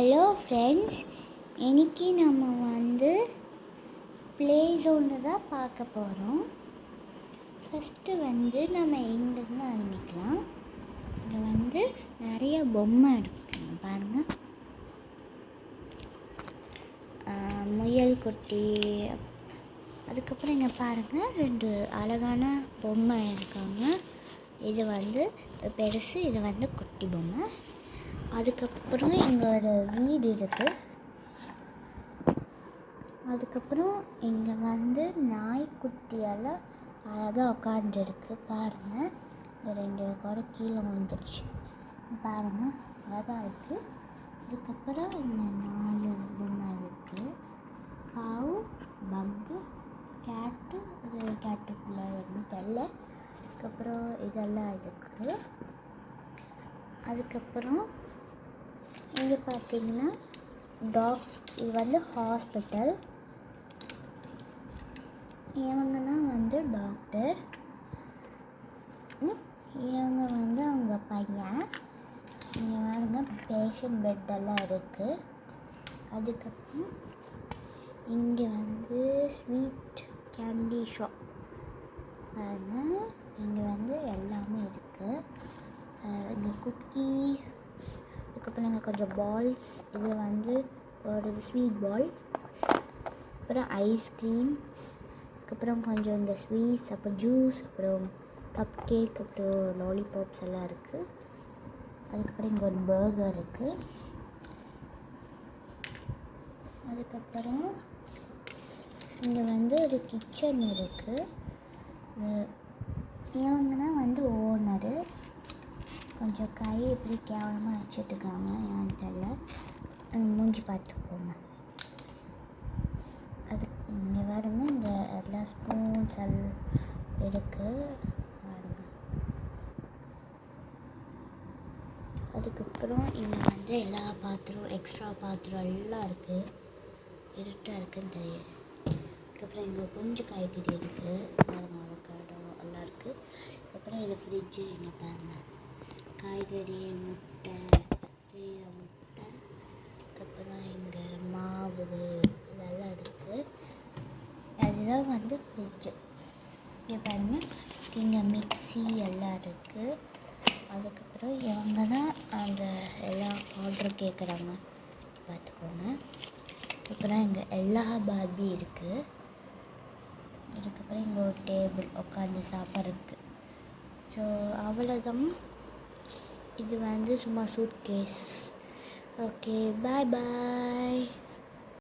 Hello friends, இன்றைக்கி நம்ம play zone தான் பார்க்க போகிறோம். ஃபஸ்ட்டு நம்ம இங்கேருந்து ஆரம்பிக்கலாம். இங்கே நிறைய பொம்மை இருக்குங்க பாருங்கள். முயல் குட்டி, அதுக்கப்புறம் இங்கே பாருங்கள் 2 அழகான பொம்மை இருக்காங்க. இது பெருசு, இது குட்டி பொம்மை. அதுக்கப்புறம் இங்கே ஒரு வீடு இருக்குது. அதுக்கப்புறம் இங்கே நாய்க்குட்டியெல்லாம் அழகாக உட்காந்துருக்கு பாருங்கள். இந்த 2 கூட கீழே விழுந்துருச்சு பாருங்கள், அழகாக இருக்குது. அதுக்கப்புறம் இங்கே 4 பொம்மை இருக்குது. காவு, பக்கு, கேட்டு, அது கேட்டுக்குள்ளே தெரியல. அதுக்கப்புறம் இதெல்லாம் இருக்குது. அதுக்கப்புறம் இங்கே பார்த்தீங்கன்னா டாக், இது ஹாஸ்பிட்டல். இவங்கன்னா டாக்டர், இவங்க அவங்க பையன். இங்கே பாருங்க பேஷண்ட் பெட்டெல்லாம் இருக்குது. அதுக்கப்புறம் இங்கே ஸ்வீட் கேண்டி ஷாப் பாருங்க. இங்கே எல்லாமே இருக்குது. இங்கே குக்கி, அதுக்கப்புறம் இங்கே கொஞ்சம் பால்ஸ், இது ஒரு ஸ்வீட் பால், அப்புறம் ஐஸ்கிரீம், அதுக்கப்புறம் கொஞ்சம் இந்த ஸ்வீட்ஸ், அப்புறம் ஜூஸ், அப்புறம் கப் கேக், அப்புறம் லாலிபாப்ஸ் எல்லாம் இருக்குது. அதுக்கப்புறம் இங்கே ஒரு பர்கர் இருக்குது. அதுக்கப்புறம் இங்கே ஒரு கிச்சன் இருக்குது. இவங்கன்னா ஓனரு. கொஞ்சம் கை எப்படி கேவலமாக வச்சுட்டுருக்காங்க, ஏன்னு தெரியல. மூஞ்சி பார்த்துக்கோங்க. அது இங்கே பாருங்க, இங்கே எல்லா ஸ்பூன்ஸ் இருக்குது பாருங்க. அதுக்கப்புறம் இங்கே எல்லா பாத்திரம், எக்ஸ்ட்ரா பாத்திரம் எல்லாம் இருக்குது. இருட்டாக இருக்குன்னு தெரியும். அதுக்கப்புறம் இங்கே கொஞ்சம் காய்கறி இருக்குது பாருங்க, அவக்காடோ எல்லாம் இருக்குது. அதுக்கப்புறம் இது ஃப்ரிட்ஜு, இங்கே பாருங்கள் காய்கறி, முட்டை, முட்டை, அதுக்கப்புறம் இங்கே மாவு இதெல்லாம் இருக்குது. அதுதான் ஃப்ரிட்ஜு. இங்கே பாருங்கள், இங்கே மிக்ஸி எல்லாம் இருக்குது. அதுக்கப்புறம் இவங்க தான் அந்த எல்லாம் ஆர்டர் கேட்குறாங்க, பார்த்துக்கோங்க. அப்புறம் இங்கே எல்லா பார்பி இருக்குது. அதுக்கப்புறம் இங்கே ஒரு டேபிள் உட்காந்து சாப்பிட்றதுக்கு. ஸோ அவ்வளோதான். இது சும்மா சூட் கேஸ். ஓகே, பாய் பாய்.